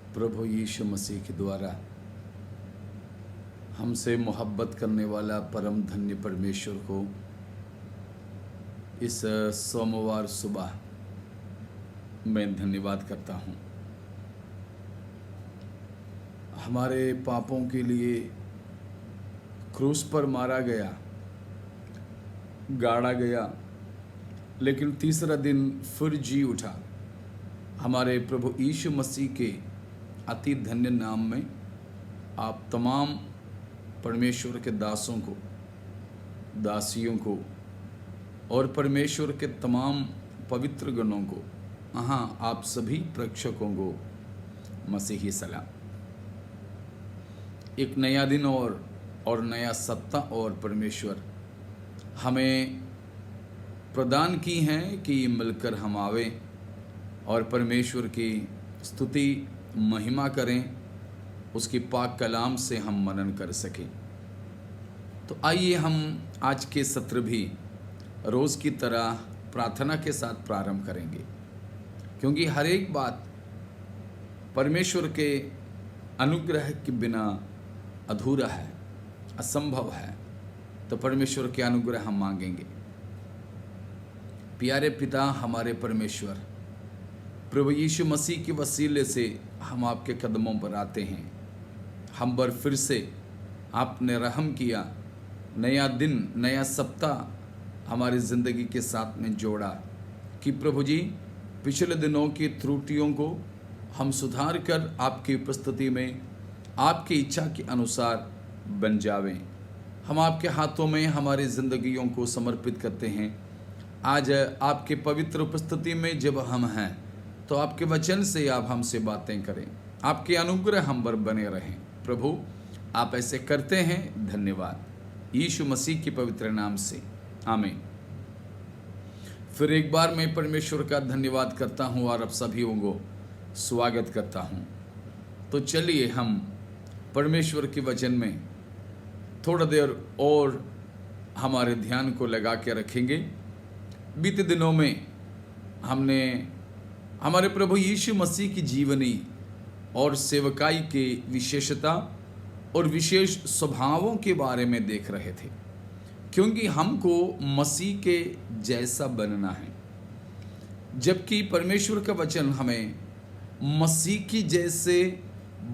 प्रभु यीशु मसीह के द्वारा हमसे मोहब्बत करने वाला परम धन्य परमेश्वर को इस सोमवार सुबह मैं धन्यवाद करता हूँ। हमारे पापों के लिए क्रूस पर मारा गया, गाड़ा गया, लेकिन तीसरा दिन फिर जी उठा। हमारे प्रभु यीशु मसीह के अति धन्य नाम में आप तमाम परमेश्वर के दासों को, दासियों को और परमेश्वर के तमाम पवित्र गणों को, हाँ आप सभी प्रेक्षकों को मसीही सलाम। एक नया दिन और नया सत्ता और परमेश्वर हमें प्रदान की हैं कि मिलकर हम आवें और परमेश्वर की स्तुति महिमा करें, उसकी पाक कलाम से हम मनन कर सकें। तो आइए हम आज के सत्र भी रोज़ की तरह प्रार्थना के साथ प्रारंभ करेंगे, क्योंकि हर एक बात परमेश्वर के अनुग्रह के बिना अधूरा है, असंभव है। तो परमेश्वर के अनुग्रह हम मांगेंगे। प्यारे पिता हमारे परमेश्वर, प्रभु यीशु मसीह के वसीले से हम आपके कदमों पर आते हैं। हम पर फिर से आपने रहम किया, नया दिन, नया सप्ताह हमारी ज़िंदगी के साथ में जोड़ा कि प्रभु जी पिछले दिनों की त्रुटियों को हम सुधार कर आपकी उपस्थिति में आपकी इच्छा के अनुसार बन जावें। हम आपके हाथों में हमारी ज़िंदगियों को समर्पित करते हैं। आज आपके पवित्र उपस्थिति में जब हम हैं तो आपके वचन से आप हमसे बातें करें, आपके अनुग्रह हम पर बने रहें। प्रभु आप ऐसे करते हैं, धन्यवाद यीशु मसीह के पवित्र नाम से, आमीन। फिर एक बार मैं परमेश्वर का धन्यवाद करता हूँ और आप सभी को स्वागत करता हूँ। तो चलिए हम परमेश्वर के वचन में थोड़ा देर और हमारे ध्यान को लगा के रखेंगे। बीते दिनों में हमने हमारे प्रभु यीशु मसीह की जीवनी और सेवकाई के विशेषता और विशेष स्वभावों के बारे में देख रहे थे, क्योंकि हमको मसीह के जैसा बनना है। जबकि परमेश्वर का वचन हमें मसीह की जैसे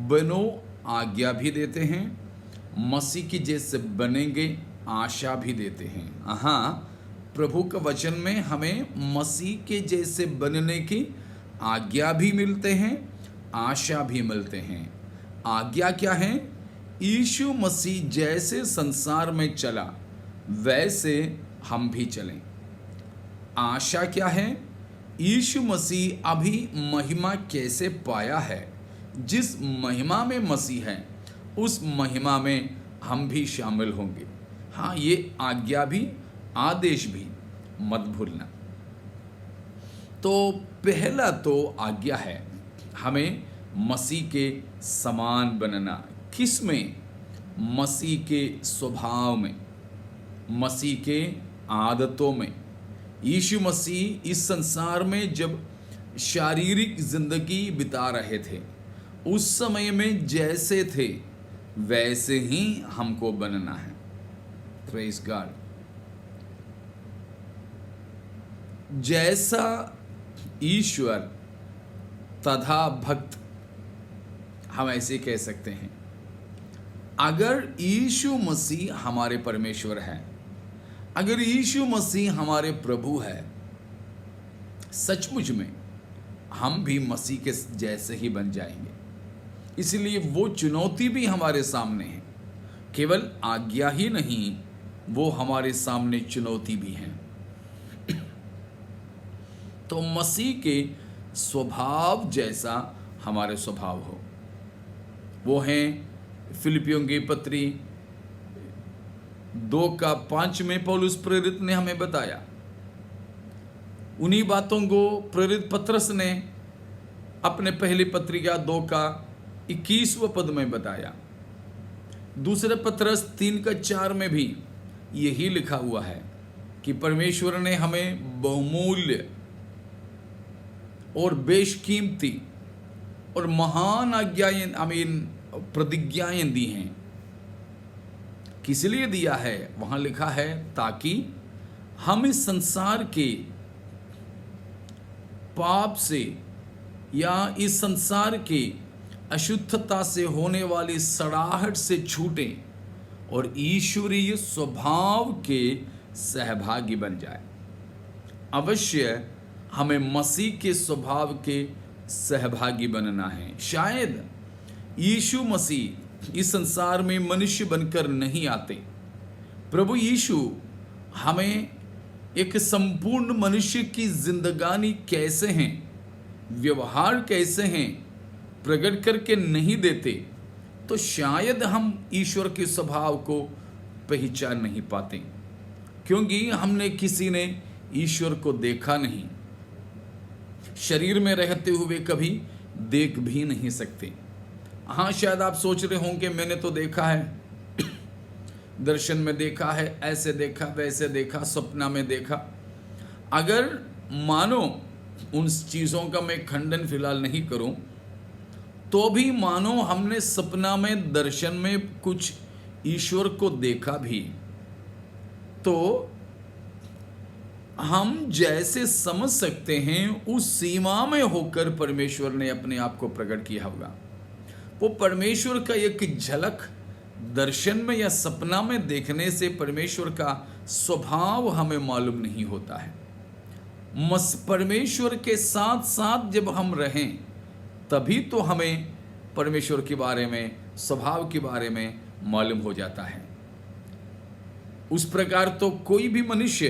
बनो आज्ञा भी देते हैं, मसीह की जैसे बनेंगे आशा भी देते हैं। हाँ, प्रभु का वचन में हमें मसीह के जैसे बनने की आज्ञा भी मिलते हैं, आशा भी मिलते हैं। आज्ञा क्या है? यीशु मसीह जैसे संसार में चला वैसे हम भी चलें। आशा क्या है? यीशु मसीह अभी महिमा कैसे पाया है, जिस महिमा में मसीह है उस महिमा में हम भी शामिल होंगे। हाँ, ये आज्ञा भी, आदेश भी मत भूलना। तो पहला तो आज्ञा है हमें मसीह के समान बनना। किस में? मसीह के स्वभाव में, मसीह के आदतों में। यीशु मसीह इस संसार में जब शारीरिक जिंदगी बिता रहे थे, उस समय में जैसे थे वैसे ही हमको बनना है। Praise God. जैसा ईश्वर तथा भक्त, हम ऐसे कह सकते हैं। अगर यीशु मसीह हमारे परमेश्वर है, अगर यीशु मसीह हमारे प्रभु है, सचमुच में हम भी मसीह के जैसे ही बन जाएंगे। इसलिए वो चुनौती भी हमारे सामने है। केवल आज्ञा ही नहीं, वो हमारे सामने चुनौती भी है। तो मसीह के स्वभाव जैसा हमारे स्वभाव हो। वो हैं फिलिपियों की पत्री 2:5 में पौलुस प्रेरित ने हमें बताया। उन्हीं बातों को प्रेरित पत्रस ने अपने पहली पत्रिका 2:21 पद में बताया। दूसरे पत्रस 3:4 में भी यही लिखा हुआ है कि परमेश्वर ने हमें बहुमूल्य और बेशकीमती और महान आज्ञाएं प्रतिज्ञाएं दी हैं। किस लिए दिया है? वहां लिखा है ताकि हम इस संसार के पाप से या इस संसार के अशुद्धता से होने वाली सड़ाहट से छूटें और ईश्वरीय स्वभाव के सहभागी बन जाए। अवश्य हमें मसीह के स्वभाव के सहभागी बनना है। शायद यीशु मसीह इस संसार में मनुष्य बनकर नहीं आते। प्रभु यीशु हमें एक संपूर्ण मनुष्य की जिंदगानी कैसे हैं, व्यवहार कैसे हैं, प्रकट करके नहीं देते, तो शायद हम ईश्वर के स्वभाव को पहचान नहीं पाते, क्योंकि हमने किसी ने ईश्वर को देखा नहीं, शरीर में रहते हुए कभी देख भी नहीं सकते। हाँ, शायद आप सोच रहे होंगे मैंने तो देखा है, दर्शन में देखा है, ऐसे देखा, वैसे देखा, सपना में देखा। अगर मानो उन चीज़ों का मैं खंडन फिलहाल नहीं करूं, तो भी मानो हमने सपना में, दर्शन में कुछ ईश्वर को देखा भी, तो हम जैसे समझ सकते हैं उस सीमा में होकर परमेश्वर ने अपने आप को प्रकट किया होगा। वो परमेश्वर का एक झलक दर्शन में या सपना में देखने से परमेश्वर का स्वभाव हमें मालूम नहीं होता है। परमेश्वर के साथ साथ जब हम रहें तभी तो हमें परमेश्वर के बारे में, स्वभाव के बारे में मालूम हो जाता है। उस प्रकार तो कोई भी मनुष्य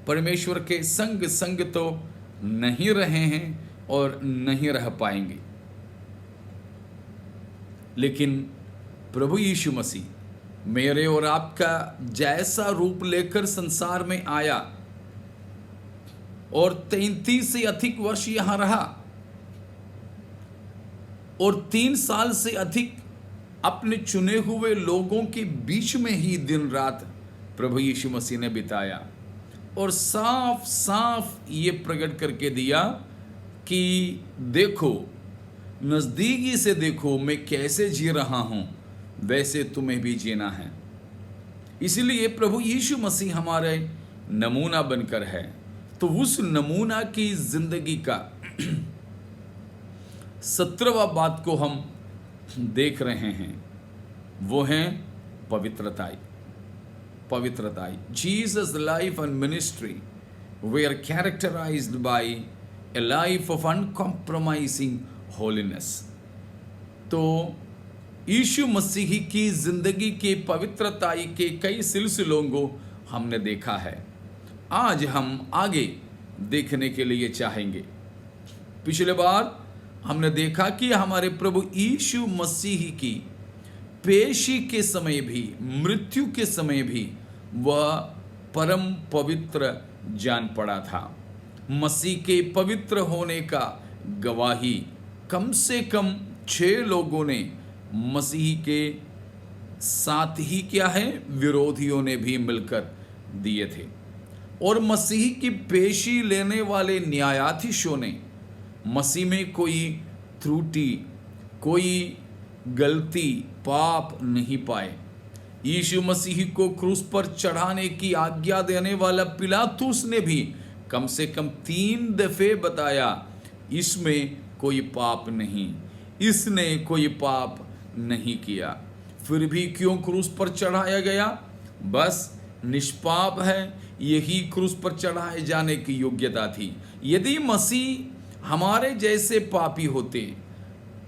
परमेश्वर के संग तो नहीं रहे हैं और नहीं रह पाएंगे। लेकिन प्रभु यीशु मसीह मेरे और आपका जैसा रूप लेकर संसार में आया और 33 से अधिक वर्ष यहां रहा और 3 साल से अधिक अपने चुने हुए लोगों के बीच में ही दिन रात प्रभु यीशु मसीह ने बिताया और साफ साफ ये प्रकट करके दिया कि देखो, नजदीकी से देखो मैं कैसे जी रहा हूं, वैसे तुम्हें भी जीना है। इसलिए प्रभु यीशु मसीह हमारे नमूना बनकर है। तो उस नमूना की जिंदगी का 17वां बात को हम देख रहे हैं, वो है पवित्रताई। पवित्रताई। Jesus' life and ministry were characterized by a life of uncompromising holiness. तो यीशु मसीह की जिंदगी के पवित्रताई के कई सिलसिलों को हमने देखा है। आज हम आगे देखने के लिए चाहेंगे। पिछले बार हमने देखा कि हमारे प्रभु यीशु मसीह की पेशी के समय भी, मृत्यु के समय भी वह परम पवित्र जान पड़ा था। मसीह के पवित्र होने का गवाही कम से कम 6 लोगों ने मसीह के साथ ही क्या है, विरोधियों ने भी मिलकर दिए थे। और मसीह की पेशी लेने वाले न्यायाधीशों ने मसीह में कोई त्रुटि, कोई गलती, पाप नहीं पाए। यीशु मसीह को क्रूस पर चढ़ाने की आज्ञा देने वाला पिलातुस ने भी कम से कम 3 दफे बताया, इसमें कोई पाप नहीं, इसने कोई पाप नहीं किया। फिर भी क्यों क्रूस पर चढ़ाया गया? बस निष्पाप है, यही क्रूस पर चढ़ाए जाने की योग्यता थी। यदि मसीह हमारे जैसे पापी होते,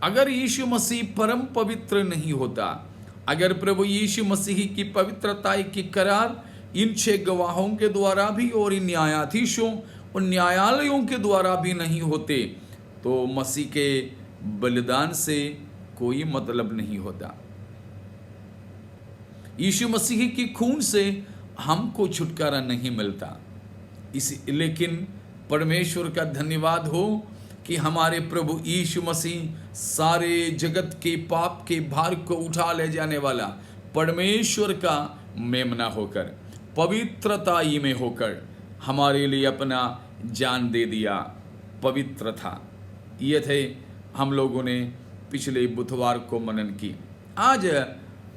अगर यीशु मसीह परम पवित्र नहीं होता, अगर प्रभु यीशु मसीह की पवित्रता की करार इन 6 गवाहों के द्वारा भी और इन न्यायाधीशों और न्यायालयों के द्वारा भी नहीं होते, तो मसीह के बलिदान से कोई मतलब नहीं होता। यीशु मसीह की खून से हमको छुटकारा नहीं मिलता। लेकिन परमेश्वर का धन्यवाद हो कि हमारे प्रभु यीशु मसीह सारे जगत के पाप के भार को उठा ले जाने वाला परमेश्वर का मेमना होकर, पवित्रताई में होकर हमारे लिए अपना जान दे दिया। पवित्र था। ये थे हम लोगों ने पिछले बुधवार को मनन की। आज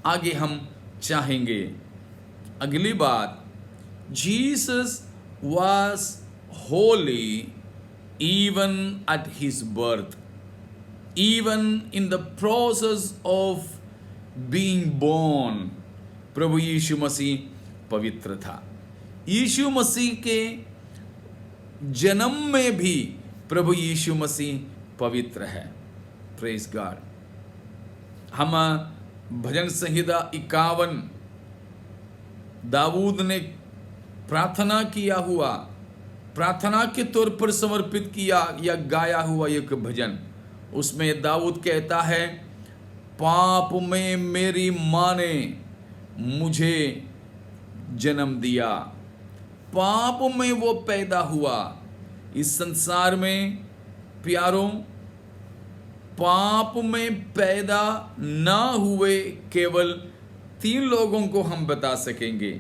आगे हम चाहेंगे अगली बात, Jesus was Holi even at his birth, even in the process of being born। प्रभु यीशु मसीह पवित्र था। यीशु मसीह के जन्म में भी प्रभु यीशु मसीह पवित्र है। Praise God. हम भजन संहिता 51 दाऊद ने प्रार्थना किया हुआ, प्रार्थना के तौर पर समर्पित किया या गाया हुआ एक भजन, उसमें दाऊद कहता है, पाप में मेरी माँ ने मुझे जन्म दिया। पाप में वो पैदा हुआ। इस संसार में प्यारों, पाप में पैदा ना हुए केवल 3 लोगों को हम बता सकेंगे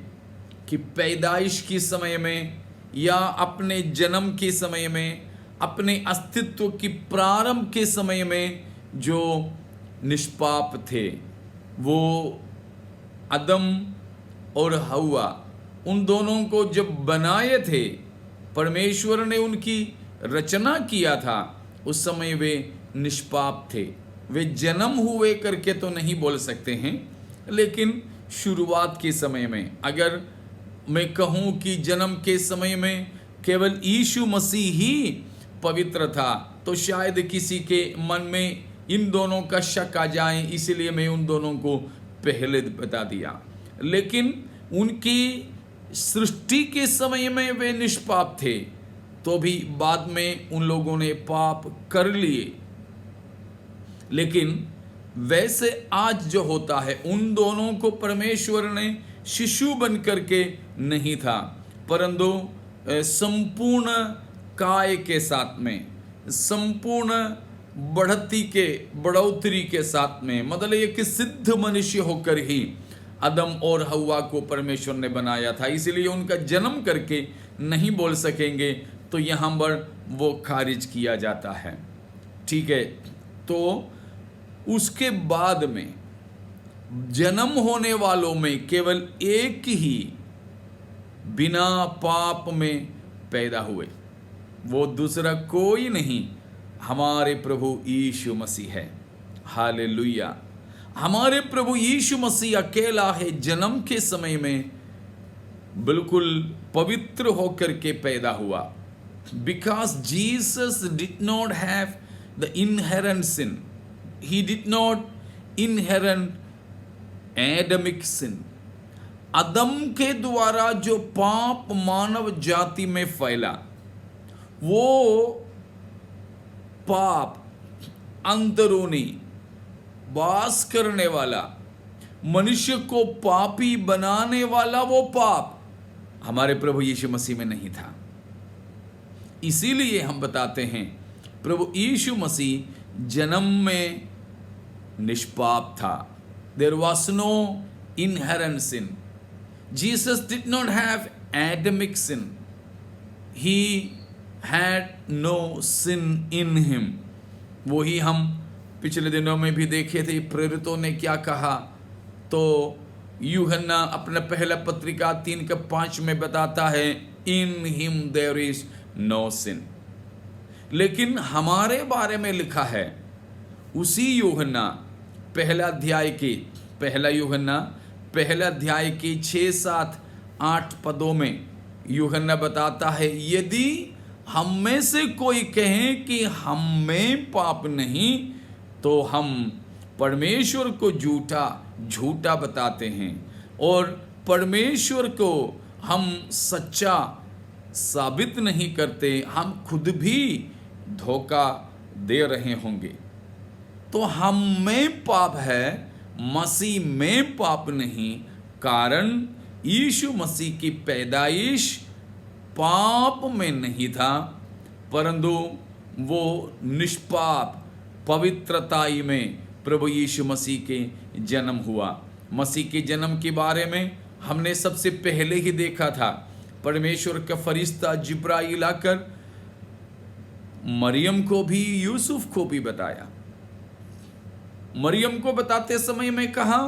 कि पैदाइश के समय में या अपने जन्म के समय में, अपने अस्तित्व की प्रारंभ के समय में जो निष्पाप थे, वो आदम और हव्वा। उन दोनों को जब बनाए थे, परमेश्वर ने उनकी रचना किया था, उस समय वे निष्पाप थे। वे जन्म हुए करके तो नहीं बोल सकते हैं, लेकिन शुरुआत के समय में अगर मैं कहूं कि जन्म के समय में केवल यीशु मसीह ही पवित्र था, तो शायद किसी के मन में इन दोनों का शक आ जाए, इसलिए मैं उन दोनों को पहले बता दिया। लेकिन उनकी सृष्टि के समय में वे निष्पाप थे, तो भी बाद में उन लोगों ने पाप कर लिए। लेकिन वैसे आज जो होता है, उन दोनों को परमेश्वर ने शिशु बन करके नहीं था, परंतु संपूर्ण काय के साथ में, संपूर्ण बढ़ोतरी के साथ में, मतलब एक सिद्ध मनुष्य होकर ही आदम और हव्वा को परमेश्वर ने बनाया था। इसलिए उनका जन्म करके नहीं बोल सकेंगे, तो यहाँ पर वो खारिज किया जाता है। ठीक है, तो उसके बाद में जन्म होने वालों में केवल एक ही बिना पाप में पैदा हुए, वो दूसरा कोई नहीं, हमारे प्रभु यीशु मसीह है। हालेलुया। हमारे प्रभु यीशु मसीह अकेला है जन्म के समय में बिल्कुल पवित्र होकर के पैदा हुआ। Because Jesus did not have the inherent sin, he did not inherent Adamic sin. Adam के द्वारा जो पाप मानव जाति में फैला, वो पाप अंदरूनी वास करने वाला, मनुष्य को पापी बनाने वाला वो पाप हमारे प्रभु यीशु मसीह में नहीं था। इसीलिए हम बताते हैं प्रभु यीशु मसीह जन्म में निष्पाप था। There was no inherent sin. Jesus did not have Adamic sin. He had no sin in him. वही हम पिछले दिनों में भी देखे थे, प्रेरितों ने क्या कहा। तो यूहन्ना अपना पहला पत्रिका 3:5 में बताता है, In him there is no sin। लेकिन हमारे बारे में लिखा है उसी यूहन्ना पहला यूहन्ना पहला अध्याय के 6, 7, 8 पदों में यूहन्ना बताता है, यदि हम में से कोई कहे कि हम में पाप नहीं, तो हम परमेश्वर को झूठा बताते हैं और परमेश्वर को हम सच्चा साबित नहीं करते, हम खुद भी धोखा दे रहे होंगे। तो हम में पाप है, मसीह में पाप नहीं। कारण यीशु मसीह की पैदाइश पाप में नहीं था, परंतु वो निष्पाप पवित्रताई में प्रभु यीशु मसीह के जन्म हुआ। मसीह के जन्म के बारे में हमने सबसे पहले ही देखा था। परमेश्वर का फरिश्ता जिब्राईल आकर मरियम को भी, यूसुफ को भी बताया। मरियम को बताते समय में कहा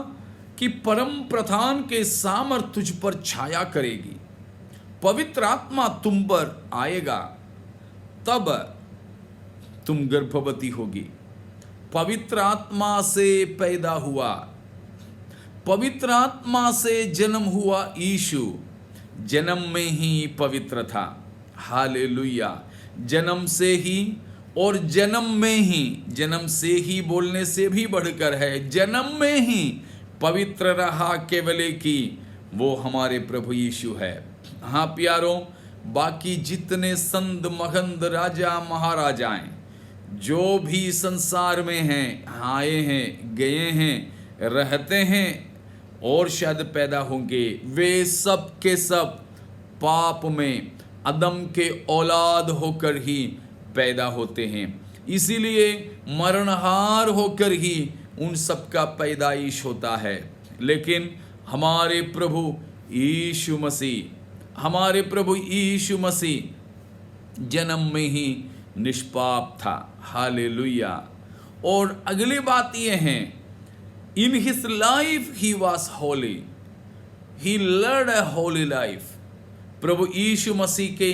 कि परम प्रधान के सामर्थ तुझ पर छाया करेगी, पवित्र आत्मा तुम पर आएगा, तब तुम गर्भवती होगी। पवित्र आत्मा से पैदा हुआ, पवित्र आत्मा से जन्म हुआ यीशु जन्म में ही पवित्र था। हालेलुया। जन्म से ही, और जन्म में ही, जन्म से ही बोलने से भी बढ़कर है, जन्म में ही पवित्र रहा केवल कि वो हमारे प्रभु यीशु है। हाँ प्यारों, बाकी जितने संत महंत राजा महाराजाएं जो भी संसार में हैं, आए हैं, गए हैं, रहते हैं और शायद पैदा होंगे, वे सब के सब पाप में अदम के औलाद होकर ही पैदा होते हैं। इसीलिए मरणहार होकर ही उन सब का पैदाइश होता है। लेकिन हमारे प्रभु यीशु मसीह, हमारे प्रभु यीशु मसीह जन्म में ही निष्पाप था। हालेलुया। और अगली बात यह है, in his life he was holy, he led a holy life। प्रभु यीशु मसीह के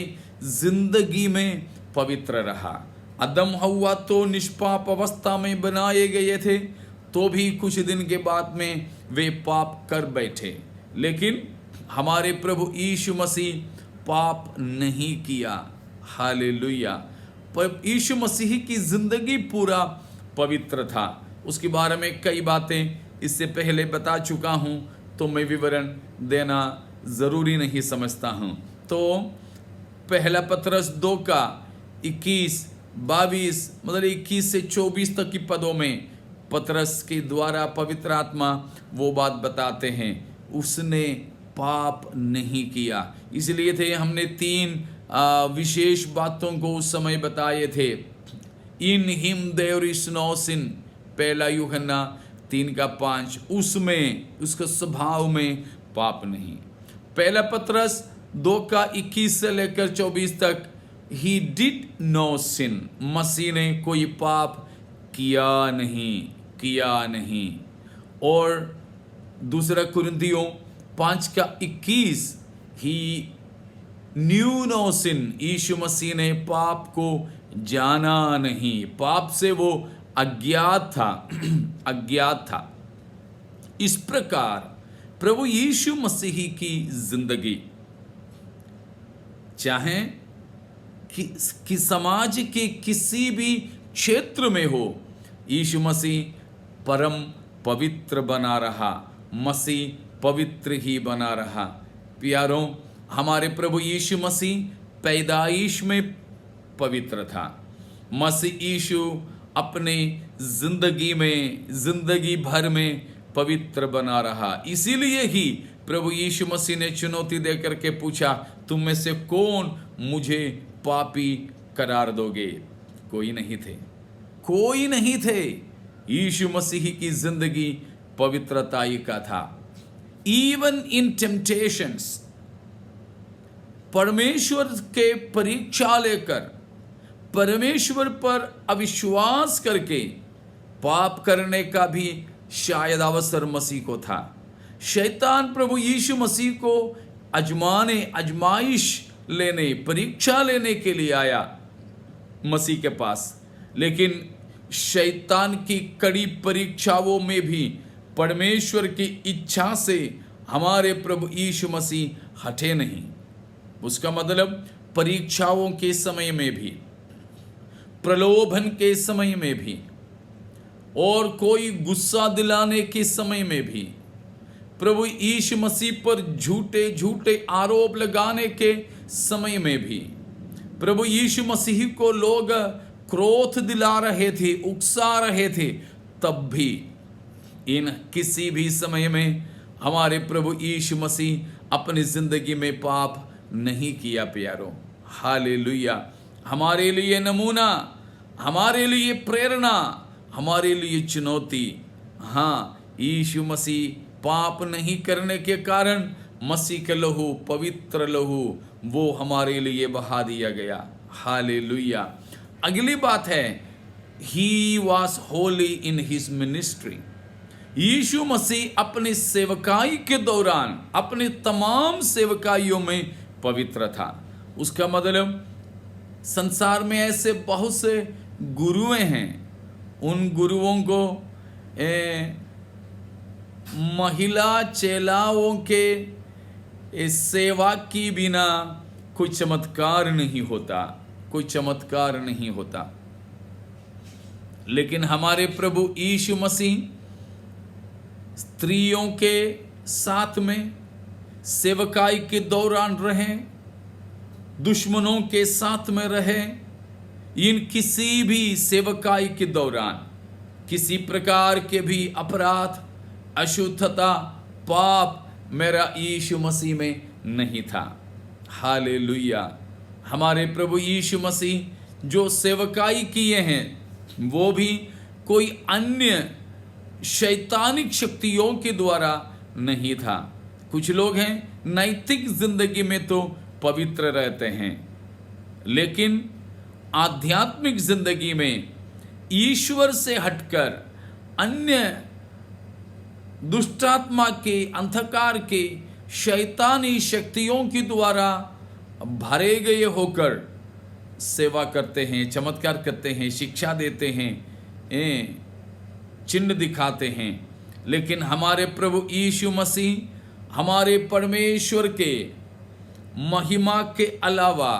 जिंदगी में पवित्र रहा। अदम हव्वा तो निष्पाप अवस्था में बनाए गए थे, तो भी कुछ दिन के बाद में वे पाप कर बैठे, लेकिन हमारे प्रभु यीशु मसीह पाप नहीं किया। हालेलुया। पर यीशु मसीह की जिंदगी पूरा पवित्र था। उसके बारे में कई बातें इससे पहले बता चुका हूँ, तो मैं विवरण देना ज़रूरी नहीं समझता हूँ। तो पहला पतरस 2 का 21-22 मतलब 21 से 24 तक की पदों में पतरस के द्वारा पवित्र आत्मा वो बात बताते हैं, उसने पाप नहीं किया। इसलिए थे हमने 3 विशेष बातों को उस समय बताए थे। In him there is no sin, पहला यूहन्ना 3:5, उसमें, उसके स्वभाव में पाप नहीं। पहला पतरस 2:21 से लेकर 24 तक, ही डिड नो सिन, मसीह ने कोई पाप किया नहीं। और दूसरा कुरिन्थियों 5:21, ही न्यू नो सिन, यीशु मसीह ने पाप को जाना नहीं, पाप से वो अज्ञात था। इस प्रकार प्रभु यीशु मसीह की जिंदगी, चाहे कि समाज के किसी भी क्षेत्र में हो, यीशु मसीह परम पवित्र बना रहा, मसीह पवित्र ही बना रहा। प्यारों, हमारे प्रभु यीशु मसीह पैदाइश में पवित्र था। मसीह यीशु अपने जिंदगी भर में पवित्र बना रहा। इसीलिए ही प्रभु यीशु मसीह ने चुनौती देकर के पूछा, तुम में से कौन मुझे पापी करार दोगे? कोई नहीं थे। यीशु मसीह की जिंदगी पवित्रता का था। इवन इन टेम्पटेशंस, परमेश्वर के परीक्षा लेकर, परमेश्वर पर अविश्वास करके पाप करने का भी शायद अवसर मसीह को था। शैतान प्रभु यीशु मसीह को आजमाइश लेने, परीक्षा लेने के लिए आया मसीह के पास, लेकिन शैतान की कड़ी परीक्षाओं में भी परमेश्वर की इच्छा से हमारे प्रभु यीशु मसीह हटे नहीं। उसका मतलब परीक्षाओं के समय में भी, प्रलोभन के समय में भी, और कोई गुस्सा दिलाने के समय में भी, प्रभु यीशु मसीह पर झूठे आरोप लगाने के समय में भी, प्रभु यीशु मसीह को लोग क्रोध दिला रहे थे, उकसा रहे थे, तब भी इन किसी भी समय में हमारे प्रभु यीशु मसीह अपनी जिंदगी में पाप नहीं किया। प्यारों, हालेलुया। हमारे लिए नमूना, हमारे लिए प्रेरणा, हमारे लिए चुनौती। हाँ, यीशु मसीह पाप नहीं करने के कारण मसीह का लहू, पवित्र लहू, वो हमारे लिए बहा दिया गया। हालेलुया। अगली बात है, he was holy in his ministry. यीशु मसीह अपनी सेवकाई के दौरान अपने तमाम सेवकाइयों में पवित्र था। उसका मतलब संसार में ऐसे बहुत से गुरुएं हैं, उन गुरुओं को महिला चेलाओं के सेवा की बिना कोई चमत्कार नहीं होता, कोई चमत्कार नहीं होता। लेकिन हमारे प्रभु यीशु मसीह स्त्रियों के साथ में सेवकाई के दौरान रहे, दुश्मनों के साथ में रहे। इन किसी भी सेवकाई के दौरान किसी प्रकार के भी अपराध, अशुद्धता, पाप मेरा यीशु मसीह में नहीं था। हालेलुया। हमारे प्रभु यीशु मसीह जो सेवकाई किए हैं वो भी कोई अन्य शैतानिक शक्तियों के द्वारा नहीं था। कुछ लोग हैं नैतिक जिंदगी में तो पवित्र रहते हैं, लेकिन आध्यात्मिक जिंदगी में ईश्वर से हटकर अन्य दुष्टात्मा के, अंधकार के, शैतानी शक्तियों के द्वारा भरे गए होकर सेवा करते हैं, चमत्कार करते हैं, शिक्षा देते हैं, चिन्ह दिखाते हैं। लेकिन हमारे प्रभु यीशु मसीह हमारे परमेश्वर के महिमा के अलावा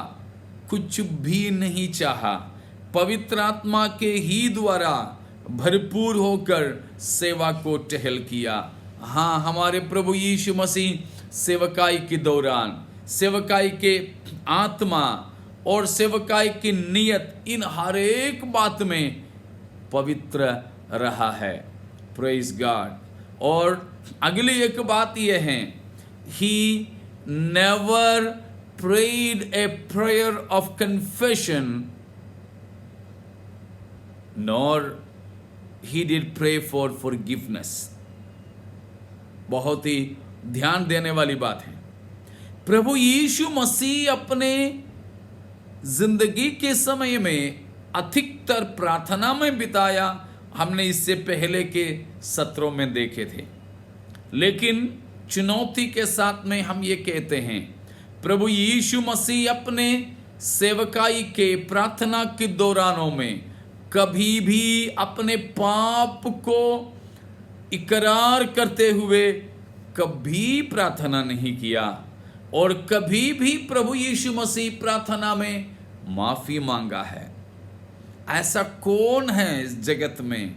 कुछ भी नहीं चाहा, पवित्र आत्मा के ही द्वारा भरपूर होकर सेवा को टहल किया। हाँ, हमारे प्रभु यीशु मसीह सेवकाई के दौरान, सेवकाई के आत्मा और सेवकाई की नियत, इन हर एक बात में पवित्र रहा है। Praise God. और अगली एक बात यह है, he never prayed a prayer of confession, nor he did pray for forgiveness। बहुत ही ध्यान देने वाली बात है। प्रभु यीशु मसीह अपने जिंदगी के समय में अधिकतर प्रार्थना में बिताया। हमने इससे पहले के सत्रों में देखे थे। लेकिन चुनौती के साथ में हम ये कहते हैं, प्रभु यीशु मसीह अपने सेवकाई के प्रार्थना के दौरानों में कभी भी अपने पाप को इकरार करते हुए कभी प्रार्थना नहीं किया, और कभी भी प्रभु यीशु मसीह प्रार्थना में माफी मांगा है। ऐसा कौन है इस जगत में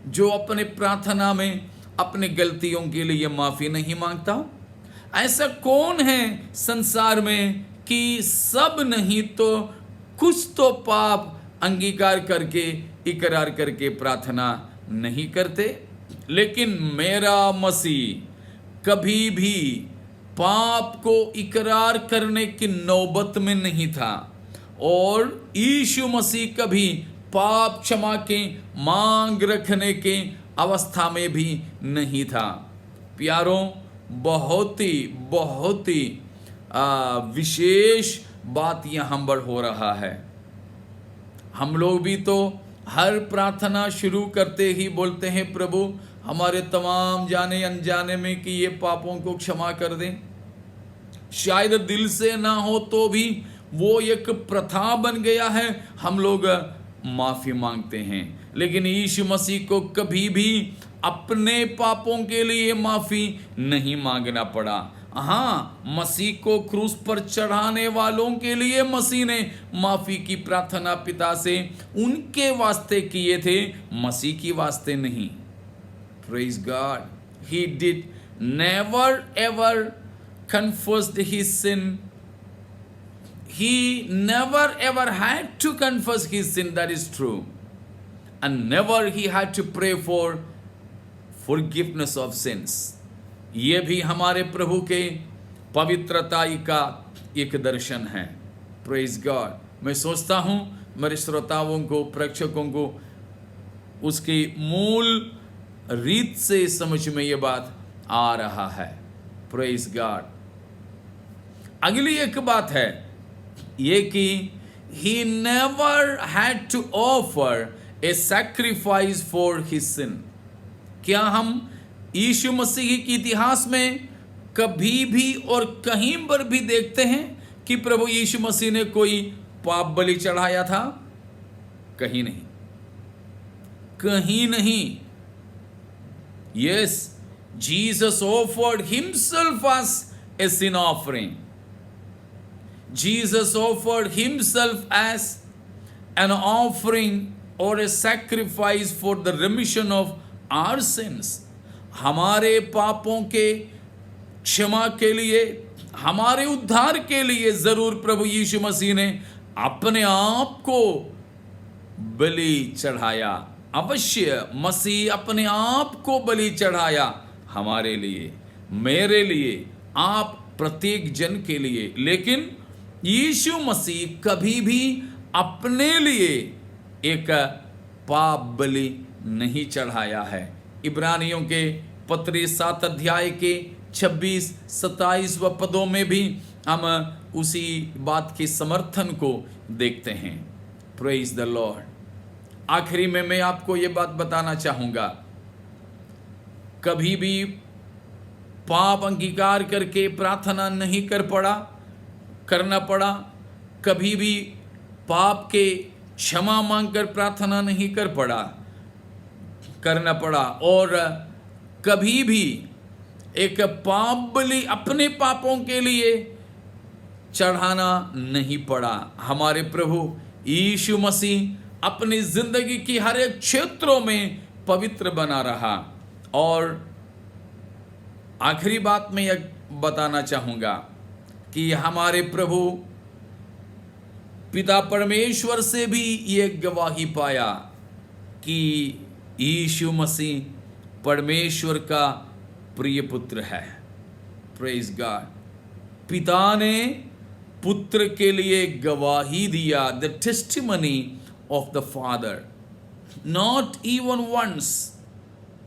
जो अपने प्रार्थना में अपने गलतियों के लिए माफी नहीं मांगता? ऐसा कौन है संसार में कि सब नहीं तो कुछ तो पाप अंगीकार करके, इकरार करके प्रार्थना नहीं करते? लेकिन मेरा मसीह कभी भी पाप को इकरार करने की नौबत में नहीं था, और यीशु मसीह कभी पाप क्षमा के मांग रखने के अवस्था में भी नहीं था। प्यारों, बहुत ही विशेष बात यहाँ पर हो रहा है। हम लोग भी तो हर प्रार्थना शुरू करते ही बोलते हैं, प्रभु हमारे तमाम जाने अनजाने में कि ये पापों को क्षमा कर दें। शायद दिल से ना हो तो भी वो एक प्रथा बन गया है, हम लोग माफी मांगते हैं। लेकिन यीशु मसीह को कभी भी अपने पापों के लिए माफी नहीं मांगना पड़ा। हाँ, मसीह को क्रूस पर चढ़ाने वालों के लिए मसीह ने माफी की प्रार्थना पिता से उनके वास्ते किए थे, मसीह की वास्ते नहीं। Praise God. He did never ever confessed his sin. He never ever had to confess his sin, that is true. And never he had to pray for forgiveness of sins. ये भी हमारे प्रभु के पवित्रताई का एक दर्शन है। Praise God. मैं सोचता हूँ मेरे श्रोताओं को, प्रेक्षकों को उसकी मूल रीत से समझ में ये बात आ रहा है। Praise God. अगली एक बात है ये कि he never had to offer a sacrifice for his sin. क्या हम यीशु मसीह के इतिहास में कभी भी और कहीं पर भी देखते हैं कि प्रभु यीशु मसीह ने कोई पाप बलि चढ़ाया था? कहीं नहीं, कहीं नहीं। Yes, Jesus offered himself as a sin offering. Jesus offered himself as an offering or a sacrifice for the remission of our sins. हमारे पापों के क्षमा के लिए, हमारे उद्धार के लिए जरूर प्रभु यीशु मसीह ने अपने आप को बलि चढ़ाया। अवश्य मसीह अपने आप को बलि चढ़ाया हमारे लिए, मेरे लिए, आप प्रत्येक जन के लिए। लेकिन यीशु मसीह कभी भी अपने लिए एक पाप बलि नहीं चढ़ाया है। इब्रानियों के पत्री 7 अध्याय के 26-27 पदों में भी हम उसी बात के समर्थन को देखते हैं। Praise the Lord. आखिरी में मैं आपको ये बात बताना चाहूंगा, कभी भी पाप अंगीकार करके प्रार्थना नहीं करना पड़ा, कभी भी पाप के क्षमा मांगकर प्रार्थना नहीं करना पड़ा, और कभी भी एक पाप बलि अपने पापों के लिए चढ़ाना नहीं पड़ा। हमारे प्रभु यीशु मसीह अपनी जिंदगी की हर एक क्षेत्रों में पवित्र बना रहा। और आखिरी बात मैं यह बताना चाहूंगा कि हमारे प्रभु पिता परमेश्वर से भी ये गवाही पाया कि यीशु मसीह परमेश्वर का प्रिय पुत्र है। Praise God. पिता ने पुत्र के लिए गवाही दिया, the testimony of the father, not even once,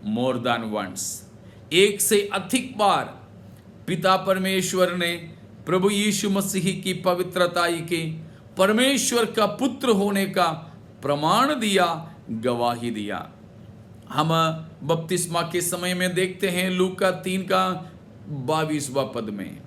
more than once. एक से अधिक बार पिता परमेश्वर ने प्रभु यीशु मसीह की पवित्रताई के परमेश्वर का पुत्र होने का प्रमाण दिया, गवाही दिया। हम बपतिस्मा के समय में देखते हैं लूका 3 का 22वां पद में,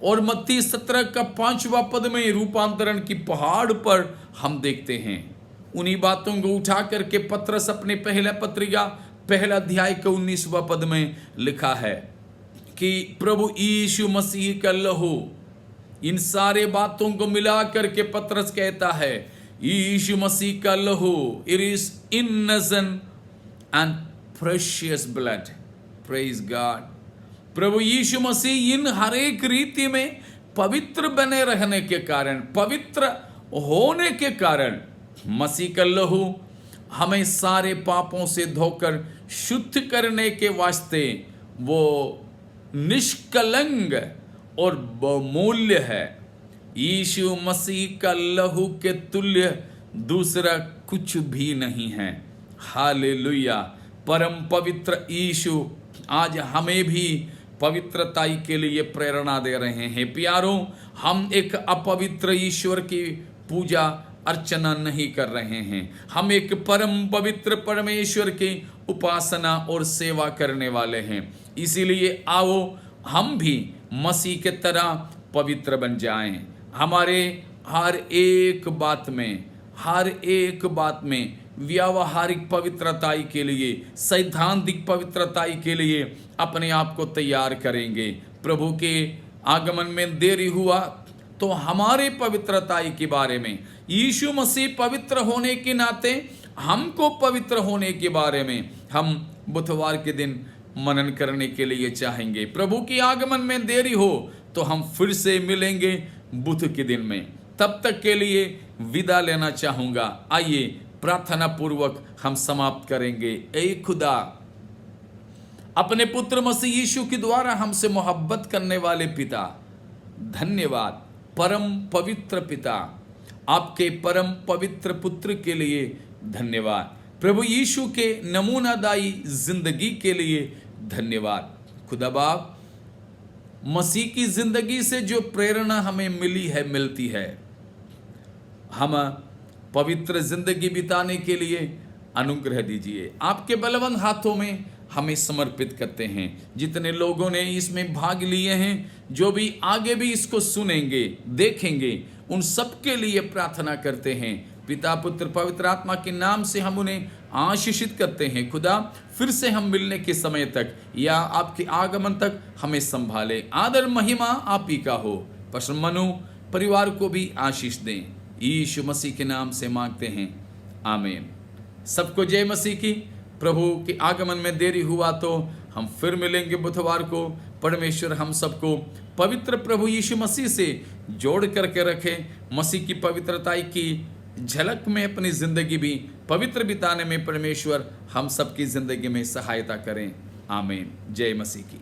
और मत्ती 17 का 5वां पद में रूपांतरण की पहाड़ पर हम देखते हैं। उन्हीं बातों को उठा करके पत्रस अपने पहला पत्रिका पहला अध्याय के 19वां पद में लिखा है कि प्रभु यीशु मसीह का लहू, इन सारे बातों को मिला करके पत्रस कहता है यीशु मसीह का लहू, it is innocent and precious blood. Praise God. प्रभु यीशु मसीह इन हर एक रीति में पवित्र बने रहने के कारण, पवित्र होने के कारण, मसीह का लहू हमें सारे पापों से धोकर शुद्ध करने के वास्ते वो निष्कलंक और बहुमूल्य है। यीशु मसीह का लहू के तुल्य दूसरा कुछ भी नहीं है। हालेलुया। परम पवित्र यीशु आज हमें भी पवित्रताई के लिए प्रेरणा दे रहे हैं। प्यारों, हम एक अपवित्र ईश्वर की पूजा अर्चना नहीं कर रहे हैं, हम एक परम पवित्र परमेश्वर की उपासना और सेवा करने वाले हैं। इसीलिए आओ हम भी मसीह के तरह पवित्र बन जाएं। हमारे हर एक बात में व्यावहारिक पवित्रताई के लिए, सैद्धांतिक पवित्रताई के लिए अपने आप को तैयार करेंगे। प्रभु के आगमन में देरी हुआ तो हमारे पवित्रताई के बारे में, यीशु मसीह पवित्र होने के नाते हमको पवित्र होने के बारे में हम बुधवार के दिन मनन करने के लिए चाहेंगे। प्रभु के आगमन में देरी हो तो हम फिर से मिलेंगे बुध के दिन में। तब तक के लिए विदा लेना चाहूंगा। आइए प्रार्थना पूर्वक हम समाप्त करेंगे। ऐ खुदा, अपने पुत्र मसीह यीशु के द्वारा हमसे मोहब्बत करने वाले पिता, धन्यवाद। परम पवित्र पिता, आपके परम पवित्र पुत्र के लिए धन्यवाद। प्रभु यीशु के नमूनादायी जिंदगी के लिए धन्यवाद। खुदा बाप, मसीह की जिंदगी से जो प्रेरणा हमें मिलती है, हम पवित्र जिंदगी बिताने के लिए अनुग्रह दीजिए। आपके बलवंत हाथों में हमें समर्पित करते हैं। जितने लोगों ने इसमें भाग लिए हैं, जो भी आगे भी इसको सुनेंगे देखेंगे, उन सबके लिए प्रार्थना करते हैं। पिता पुत्र पवित्र आत्मा के नाम से हम उन्हें आशीषित करते हैं। खुदा, फिर से हम मिलने के समय तक या आपके आगमन तक हमें संभाले। आदर महिमा आप ही का हो। पशु मनु परिवार को भी आशीष दें। यीशु मसीह के नाम से मांगते हैं, आमीन। सबको जय मसीह की। प्रभु के आगमन में देरी हुआ तो हम फिर मिलेंगे बुधवार को। परमेश्वर हम सबको पवित्र प्रभु यीशु मसीह से जोड़ करके रखे। मसीह की पवित्रताई की झलक में अपनी जिंदगी भी पवित्र बिताने में परमेश्वर हम सबकी जिंदगी में सहायता करें। आमीन। जय मसीह की।